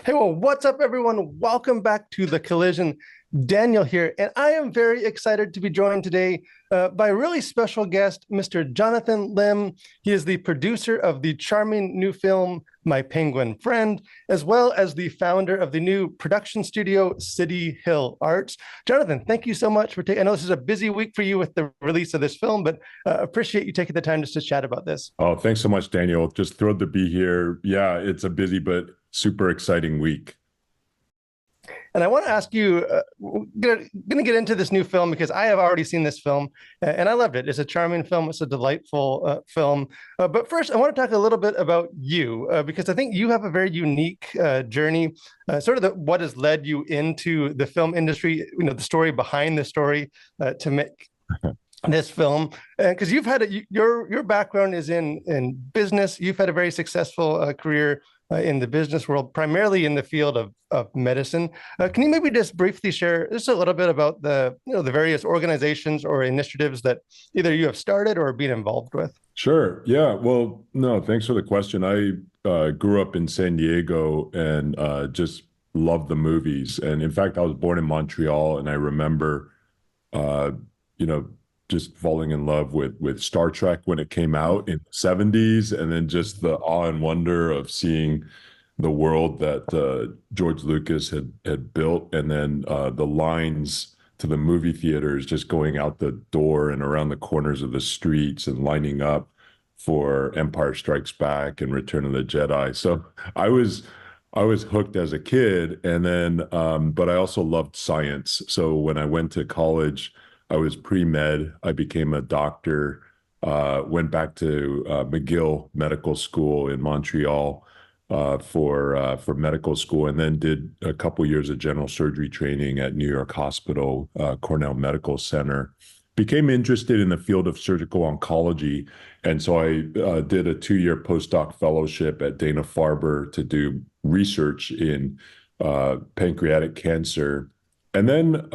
Hey, well, what's up, everyone? Welcome back to The Collision. Daniel here, and I am very excited to be joined today by a really special guest, Mr. Jonathan Lim. He is the producer of the charming new film, My Penguin Friend, as well as the founder of the new production studio, City Hill Arts. Jonathan, thank you so much for taking, I know this is a busy week for you with the release of this film, but appreciate you taking the time just to chat about this. Oh, thanks so much, Daniel. Just thrilled to be here. Yeah, it's a busy but super exciting week. And I want to ask you, going to get into this new film because I have already seen this film and I loved it. It's a charming film. It's a delightful film. But first, I want to talk a little bit about you because I think you have a very unique journey, what has led you into the film industry, the story behind the story to make this film, because you've had your background is in business. You've had a very successful career in the business world, primarily in the field of medicine. Can you maybe just briefly share just a little bit about the various organizations or initiatives that either you have started or been involved with? Sure. Yeah. Well, no, thanks for the question. I grew up in San Diego and just loved the movies. And in fact, I was born in Montreal, and I remember, uh, you know, just falling in love with Star Trek when it came out in the 70s, and then just the awe and wonder of seeing the world that George Lucas had built, and then the lines to the movie theaters just going out the door and around the corners of the streets and lining up for Empire Strikes Back and Return of the Jedi. So I was I was hooked as a kid, and then but I also loved science. So when I went to college, I was pre-med. I became a doctor, went back to McGill Medical School in Montreal for medical school, and then did a couple years of general surgery training at New York Hospital, Cornell Medical Center. Became interested in the field of surgical oncology, and so I did a 2-year postdoc fellowship at Dana-Farber to do research in pancreatic cancer. And then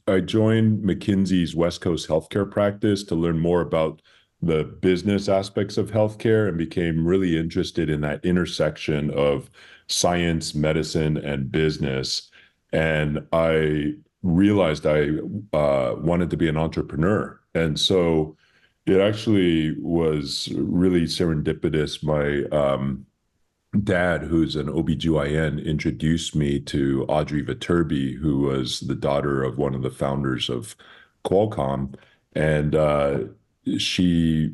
I joined McKinsey's West Coast healthcare practice to learn more about the business aspects of healthcare, and became really interested in that intersection of science, medicine, and business. And I realized I wanted to be an entrepreneur. And so it actually was really serendipitous. My dad, who's an OBGYN, introduced me to Audrey Viterbi, who was the daughter of one of the founders of Qualcomm. And she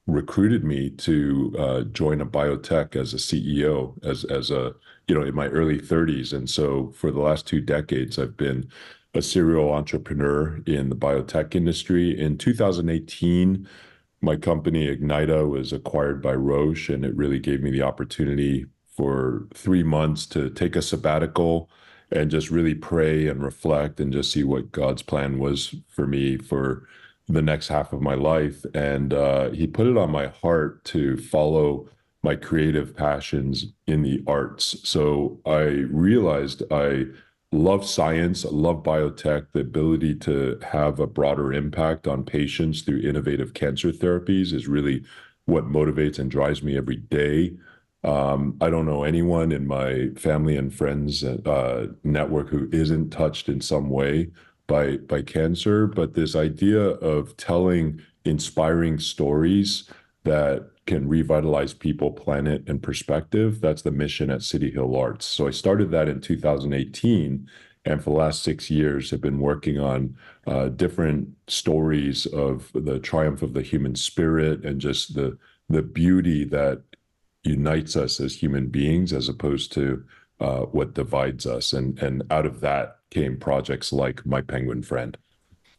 recruited me to join a biotech as a CEO, as a, in my early 30s. And so for the last 2 decades, I've been a serial entrepreneur in the biotech industry. In 2018, my company Ignita was acquired by Roche, and it really gave me the opportunity for 3 months to take a sabbatical and just really pray and reflect and just see what God's plan was for me for the next half of my life. And he put it on my heart to follow my creative passions in the arts. So I realized I love science, I love biotech, the ability to have a broader impact on patients through innovative cancer therapies is really what motivates and drives me every day. I don't know anyone in my family and friends network who isn't touched in some way by cancer, but this idea of telling inspiring stories that can revitalize people, planet, and perspective, that's the mission at City Hill Arts. So I started that in 2018, and for the last 6 years have been working on different stories of the triumph of the human spirit and just the beauty that unites us as human beings as opposed to what divides us. And out of that came projects like My Penguin Friend.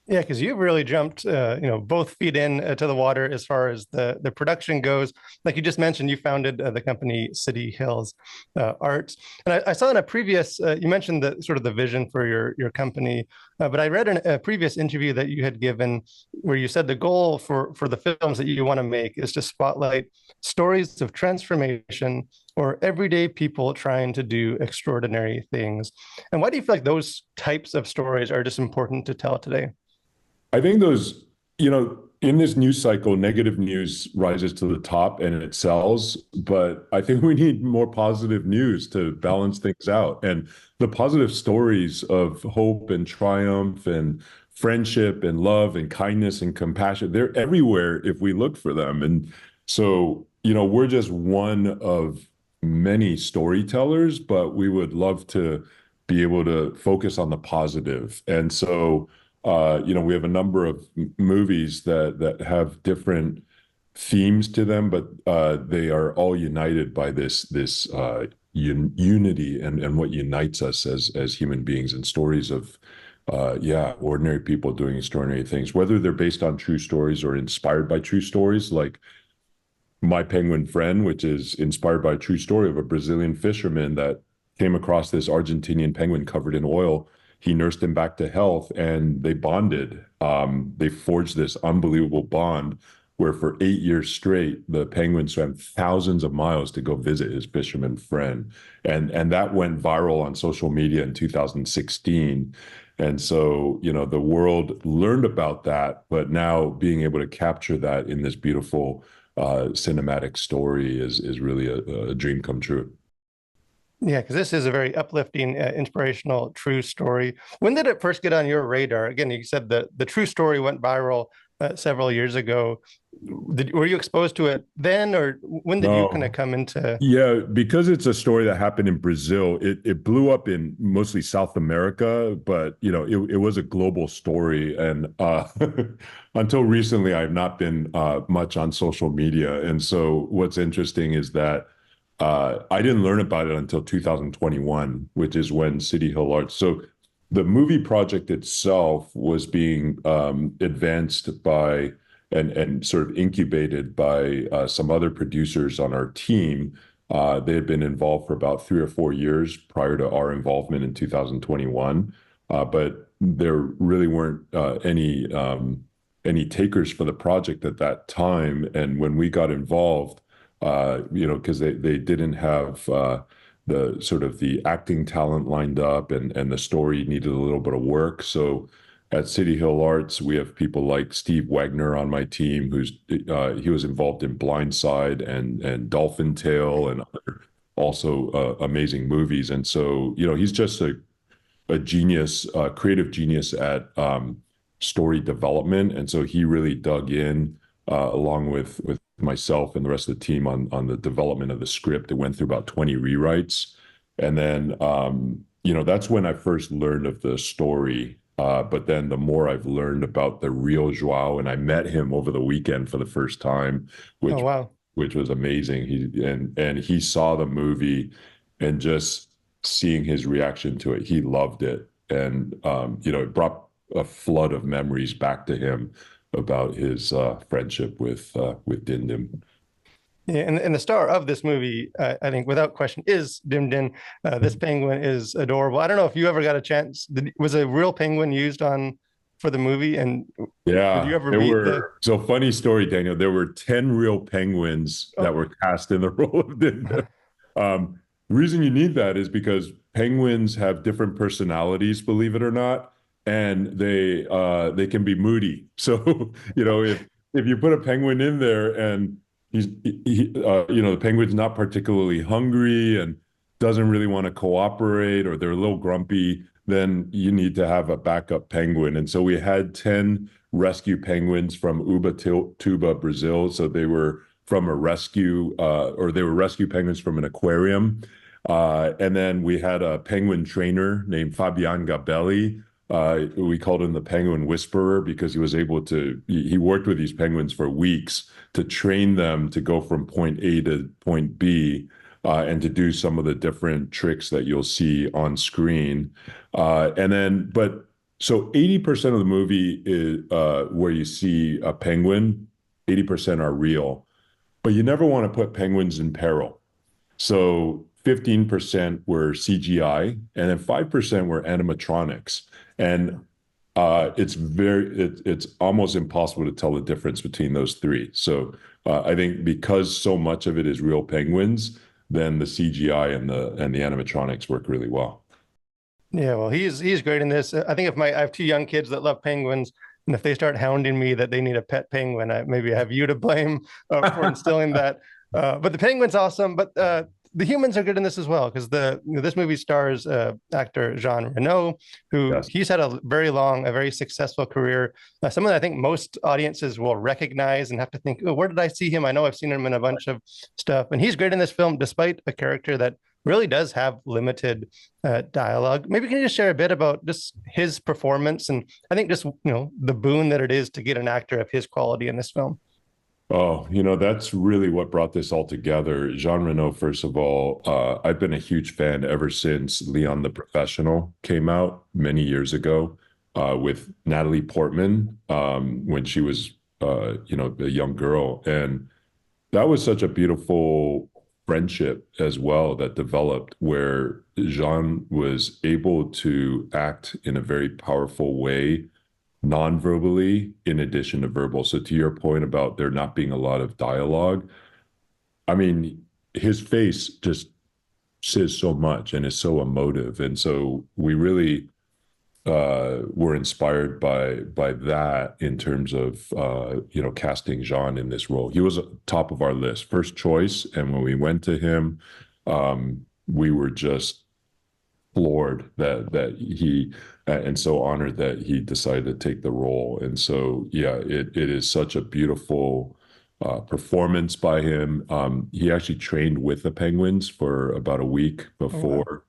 Yeah, because you've really jumped, both feet in to the water as far as the production goes. Like you just mentioned, you founded the company City Hills Arts, and I saw in a previous, you mentioned the sort of the vision for your company, but I read in a previous interview that you had given where you said the goal for the films that you want to make is to spotlight stories of transformation or everyday people trying to do extraordinary things. And why do you feel like those types of stories are just important to tell today? I think those, in this news cycle, negative news rises to the top and it sells. But I think we need more positive news to balance things out. And the positive stories of hope and triumph and friendship and love and kindness and compassion, they're everywhere if we look for them. And so, we're just one of many storytellers, but we would love to be able to focus on the positive. And so, we have a number of movies that have different themes to them, but they are all united by this unity and what unites us as human beings, and stories of ordinary people doing extraordinary things, whether they're based on true stories or inspired by true stories, like My Penguin Friend, which is inspired by a true story of a Brazilian fisherman that came across this Argentinian penguin covered in oil. He nursed him back to health and they bonded. They forged this unbelievable bond where for 8 years straight, the penguin swam thousands of miles to go visit his fisherman friend. And that went viral on social media in 2016. And so, the world learned about that, but now being able to capture that in this beautiful cinematic story is really a dream come true. Yeah, because this is a very uplifting, inspirational, true story. When did it first get on your radar? Again, you said the true story went viral several years ago. Were you exposed to it then, or when did you kind of No. come into? Yeah, because it's a story that happened in Brazil, it blew up in mostly South America, but it was a global story. And until recently, I've not been much on social media. And so what's interesting is that I didn't learn about it until 2021, which is when City Hill Arts. So the movie project itself was being advanced by and sort of incubated by some other producers on our team. They had been involved for about 3 or 4 years prior to our involvement in 2021, but there really weren't any takers for the project at that time. And when we got involved, because they didn't have the sort of the acting talent lined up, and the story needed a little bit of work. So at City Hill Arts, we have people like Steve Wagner on my team, who's he was involved in Blindside and Dolphin Tale and other also amazing movies. And so, he's just a genius, creative genius at story development. And so he really dug in along with myself and the rest of the team on the development of the script. It went through about 20 rewrites. And then, that's when I first learned of the story. But then the more I've learned about the real Joao, and I met him over the weekend for the first time, Oh, which wow. which was amazing. And he saw the movie, and just seeing his reaction to it, he loved it. And it brought a flood of memories back to him about his friendship with Din Din. Yeah, and the star of this movie, I think, without question, is Dim Din. This penguin is adorable. I don't know if you ever got a chance. Was a real penguin used on for the movie, and did you Yeah, ever there meet the? were so funny story, Daniel. There were 10 real penguins that Oh, were cast in the role of Din Din. The reason you need that is because penguins have different personalities, believe it or not, and they can be moody. So, if you put a penguin in there and the penguin's not particularly hungry and doesn't really want to cooperate, or they're a little grumpy, then you need to have a backup penguin. And so we had 10 rescue penguins from Ubatuba, Brazil. So they were from a rescue, or they were rescue penguins from an aquarium. And then we had a penguin trainer named Fabian Gabelli. We called him the Penguin Whisperer because he was able to, he worked with these penguins for weeks to train them to go from point A to point B, and to do some of the different tricks that you'll see on screen. So 80% of the movie is where you see a penguin, 80% are real, but you never want to put penguins in peril. So 15% were CGI, and then 5% were animatronics. And it's almost impossible to tell the difference between those three. So I think because so much of it is real penguins, then the CGI and the animatronics work really well. Yeah, well, he's great in this. I think if I have two young kids that love penguins, And if they start hounding me that they need a pet penguin, maybe I have you to blame for instilling that. But the penguin's awesome. But the humans are good in this as well, because this movie stars actor Jean Reno, who Yes. he's had a very long, a very successful career. Someone that I think most audiences will recognize and have to think, oh, where did I see him? I know I've seen him in a bunch of stuff, and he's great in this film, despite a character that really does have limited dialogue. Maybe can you just share a bit about just his performance, and I think just the boon that it is to get an actor of his quality in this film. Oh, that's really what brought this all together. Jean Reno, first of all, I've been a huge fan ever since Leon the Professional came out many years ago with Natalie Portman when she was, a young girl. And that was such a beautiful friendship as well that developed where Jean was able to act in a very powerful way non-verbally in addition to verbal. So to your point about there not being a lot of dialogue, I mean, his face just says so much and is so emotive. And so we really were inspired by that in terms of casting Jean in this role. He was top of our list, first choice. And when we went to him, we were just floored that he and so honored that he decided to take the role. And so yeah, it is such a beautiful performance by him. He actually trained with the Penguins for about a week Oh, wow. before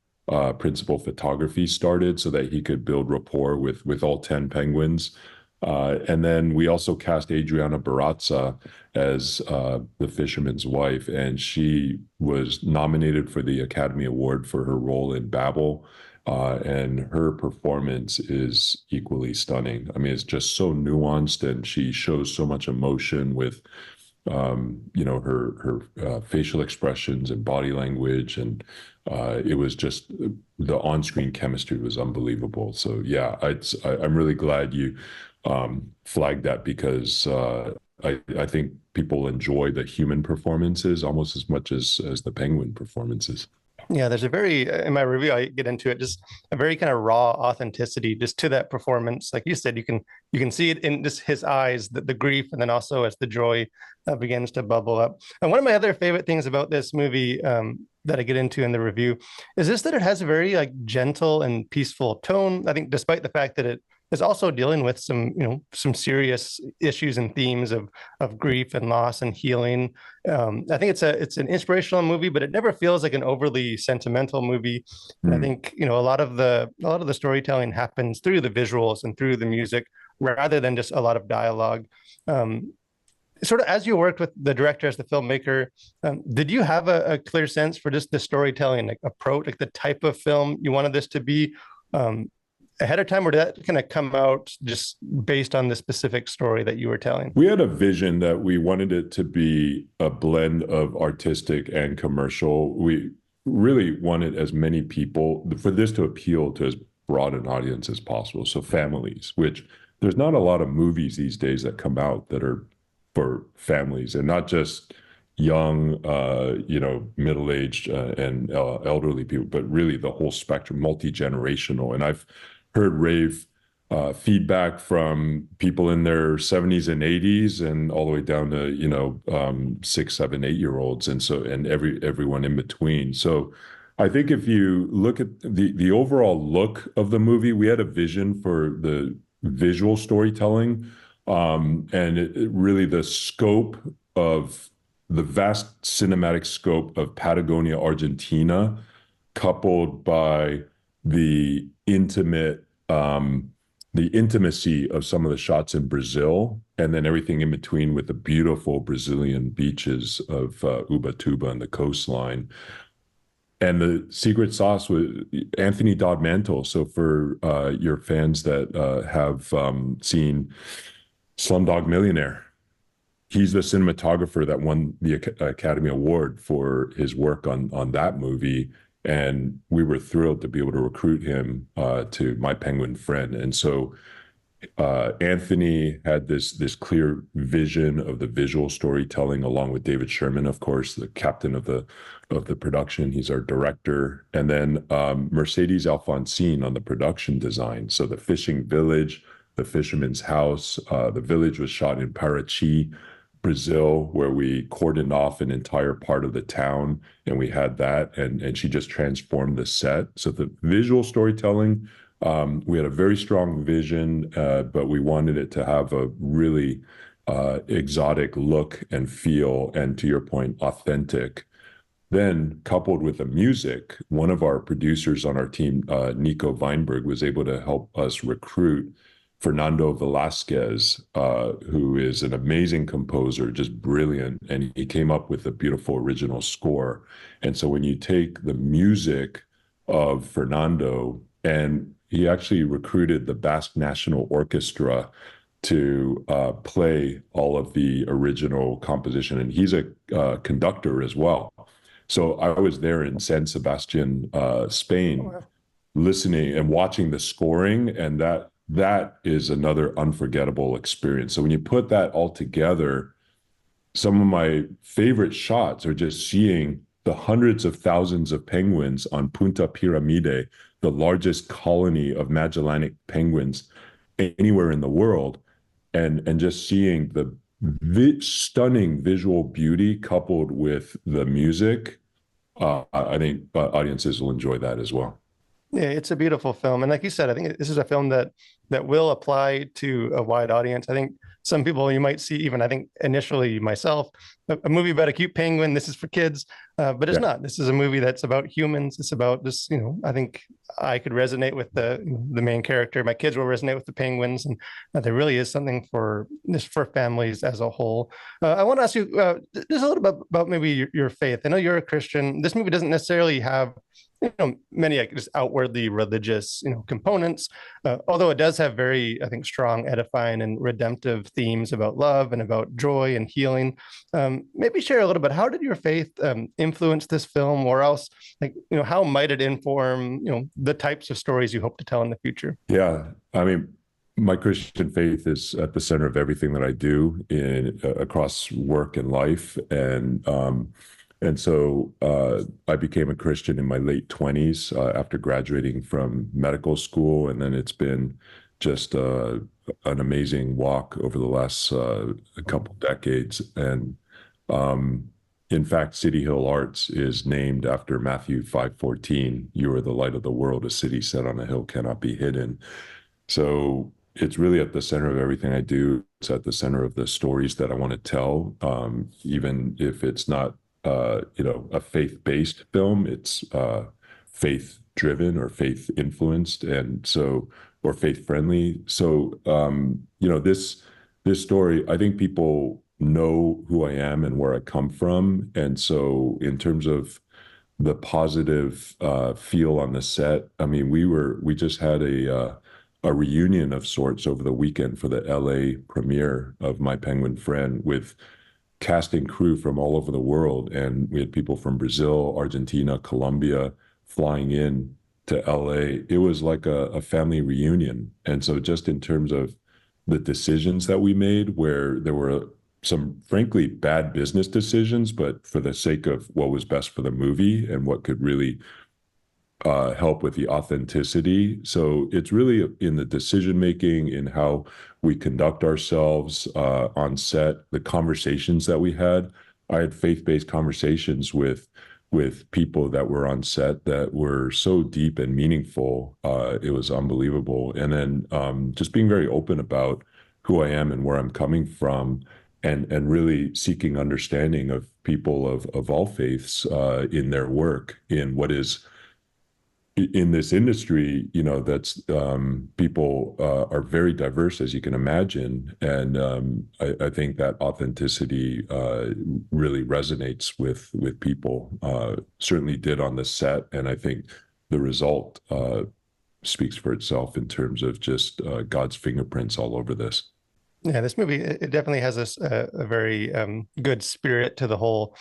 principal photography started so that he could build rapport with all 10 Penguins. And then we also cast Adriana Barraza as the fisherman's wife, and she was nominated for the Academy Award for her role in Babel. And her performance is equally stunning. I mean, it's just so nuanced, and she shows so much emotion with, her facial expressions and body language, and it was just the on-screen chemistry was unbelievable. So yeah, I'm really glad you flagged that because I think people enjoy the human performances almost as much as the penguin performances. Yeah, there's a very, in my review, I get into it, just a very kind of raw authenticity just to that performance. Like you said, you can see it in just his eyes, the grief, and then also as the joy begins to bubble up. And one of my other favorite things about this movie that I get into in the review is this, that it has a very like gentle and peaceful tone. I think despite the fact that it is also dealing with some serious issues and themes of grief and loss and healing. I think it's an inspirational movie, but it never feels like an overly sentimental movie. And I Mm. think a lot of the storytelling happens through the visuals and through the music rather than just a lot of dialogue. Sort of as you worked with the director as the filmmaker, did you have a clear sense for just the storytelling like approach, like the type of film you wanted this to be? Ahead of time, or did that kind of come out just based on the specific story that you were telling? We had a vision that we wanted it to be a blend of artistic and commercial. We really wanted as many people for this to appeal to as broad an audience as possible. So families, which there's not a lot of movies these days that come out that are for families and not just young, middle-aged and elderly people, but really the whole spectrum, multi-generational. And I've heard rave feedback from people in their 70s and 80s and all the way down to 6, 7, 8 year olds, and so and everyone in between. So I think if you look at the overall look of the movie, we had a vision for the visual storytelling, and it really the scope of the vast cinematic scope of Patagonia, Argentina, coupled by the the intimacy of some of the shots in Brazil, and then everything in between with the beautiful Brazilian beaches of Ubatuba and the coastline. And the secret sauce was Anthony Dodd Mantle. So for your fans that have seen Slumdog Millionaire, he's the cinematographer that won the Academy Award for his work on that movie. And we were thrilled to be able to recruit him to My Penguin Friend. And so Anthony had this clear vision of the visual storytelling, along with David Sherman, of course, the captain of the production. He's our director, and then Mercedes Alfonsine on the production design. So the fishing village, The Fisherman's House. The Village was shot in Paraty, Brazil, where we cordoned off an entire part of the town, and we had that, and she just transformed the set. So the visual storytelling, we had a very strong vision, but we wanted it to have a really exotic look and feel, and to your point, authentic. Then, coupled with the music, one of our producers on our team, Nico Weinberg, was able to help us recruit Fernando Velasquez, who is an amazing composer, just brilliant, and he came up with a beautiful original score. And so when you take the music of Fernando, and he actually recruited the Basque National Orchestra to play all of the original composition, and he's a conductor as well. So I was there in San Sebastian, Oh, Spain, wow. listening and watching the scoring, and that is another unforgettable experience. So when you put that all together, some of my favorite shots are just seeing the hundreds of thousands of penguins on Punta Piramide, the largest colony of Magellanic penguins anywhere in the world, and just seeing the stunning visual beauty coupled with the music. I think audiences will enjoy that as well. Yeah, it's a beautiful film, and like you said, I think this is a film that will apply to a wide audience. I think some people you might see, even I think initially myself, a movie about a cute penguin. This is for kids, but it's Yeah. not. This is a movie that's about humans. It's about this. I think I could resonate with the main character. My kids will resonate with the penguins, and there really is something for this for families as a whole. I want to ask you just a little bit about maybe your faith. I know you're a Christian. This movie doesn't necessarily have many like just outwardly religious components, although it does have very, I think, strong edifying and redemptive themes about love and about joy and healing. Maybe share a little bit, how did your faith influence this film, or else like how might it inform the types of stories you hope to tell in the future? Yeah. I mean, my Christian faith is at the center of everything that I do in across work and life. And so I became a Christian in my late 20s after graduating from medical school. And then it's been just an amazing walk over the last couple decades. And in fact, City Hill Arts is named after Matthew 5:14. You are the light of the world. A city set on a hill cannot be hidden. So it's really at the center of everything I do. It's at the center of the stories that I want to tell, even if it's not, a faith-based film. It's faith-driven or faith-influenced, and so or faith-friendly. So, this story, I think people know who I am and where I come from, and so in terms of the positive feel on the set, I mean, we just had a reunion of sorts over the weekend for the LA premiere of My Penguin Friend with cast and crew from all over the world. And we had people from Brazil, Argentina, Colombia flying in to LA. It was like a family reunion. And so just in terms of the decisions that we made, where there were some frankly bad business decisions, but for the sake of what was best for the movie and what could really help with the authenticity. So it's really in the decision making, in how we conduct ourselves on set, the conversations that we had. I had faith-based conversations with people that were on set that were so deep and meaningful. It was unbelievable. And then just being very open about who I am and where I'm coming from, and really seeking understanding of people of all faiths in their work, in what is in this industry, that's people are very diverse, as you can imagine. And I think that authenticity really resonates with people, certainly did on the set. And I think the result speaks for itself in terms of just God's fingerprints all over this. Yeah, this movie it definitely has a very good spirit to the whole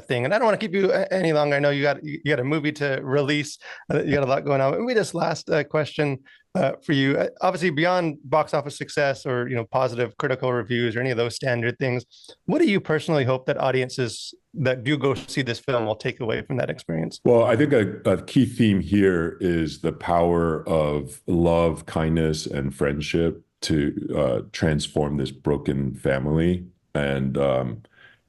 thing. And I don't want to keep you any longer. I know you got a movie to release. You got a lot going on. Maybe this last question for you. Obviously, beyond box office success or positive critical reviews or any of those standard things, what do you personally hope that audiences that do go see this film will take away from that experience? Well, I think a key theme here is the power of love, kindness, and friendship. to transform this broken family. And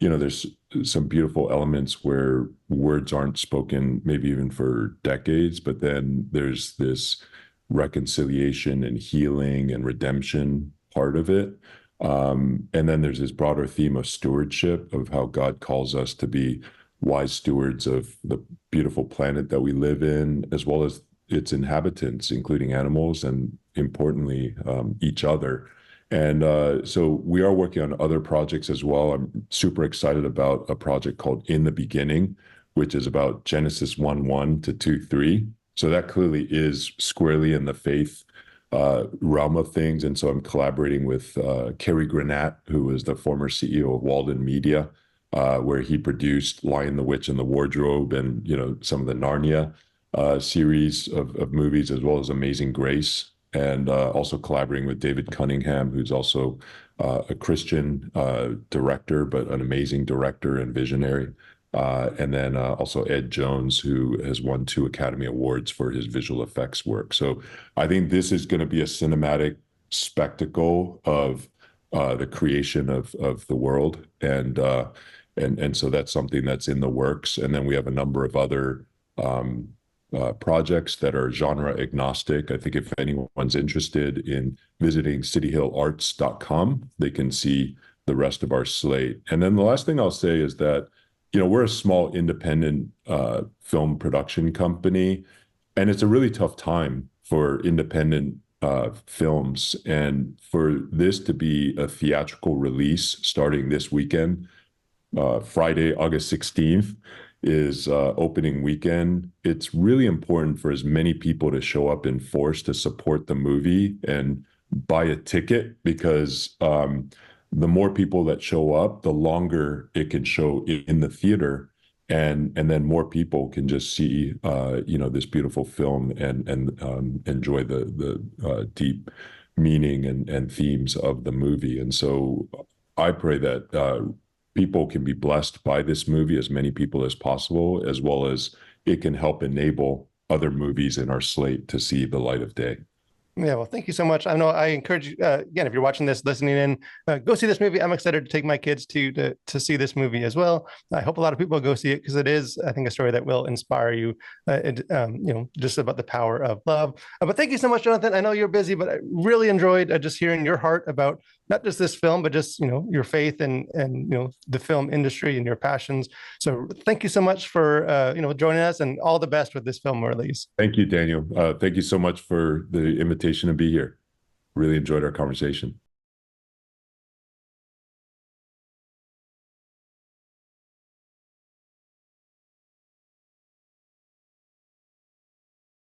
there's some beautiful elements where words aren't spoken, maybe even for decades, but then there's this reconciliation and healing and redemption part of it. And then there's this broader theme of stewardship, of how God calls us to be wise stewards of the beautiful planet that we live in, as well as its inhabitants, including animals, and importantly, each other. And so we are working on other projects as well. I'm super excited about a project called In the Beginning, which is about Genesis 1:1 to 2:3. So that clearly is squarely in the faith realm of things. And so I'm collaborating with Cary Granat, who is the former CEO of Walden Media, where he produced Lion, the Witch, and the Wardrobe, and some of the Narnia series of movies, as well as Amazing Grace, and also collaborating with David Cunningham, who's also a Christian director, but an amazing director and visionary. And then also Ed Jones, who has won 2 Academy Awards for his visual effects work. So I think this is going to be a cinematic spectacle of the creation of the world, and so that's something that's in the works. And then we have a number of other projects that are genre agnostic. I think if anyone's interested in visiting cityhillarts.com, they can see the rest of our slate. And then the last thing I'll say is that, we're a small independent film production company, and it's a really tough time for independent films. And for this to be a theatrical release starting this weekend, Friday, August 16th, is opening weekend. It's really important for as many people to show up in force to support the movie and buy a ticket, because the more people that show up, the longer it can show in the theater, and then more people can just see this beautiful film and enjoy the deep meaning and themes of the movie. And so I pray that people can be blessed by this movie, as many people as possible, as well as it can help enable other movies in our slate to see the light of day. Yeah, well, thank you so much. I know I encourage you, again, if you're watching this, listening in, go see this movie. I'm excited to take my kids to see this movie as well. I hope a lot of people go see it, because it is, I think, a story that will inspire you, just about the power of love. But thank you so much, Jonathan. I know you're busy, but I really enjoyed just hearing your heart about not just this film, but just, your faith and the film industry and your passions. So thank you so much for, joining us, and all the best with this film release. Thank you, Daniel. Thank you so much for the invitation to be here. Really enjoyed our conversation.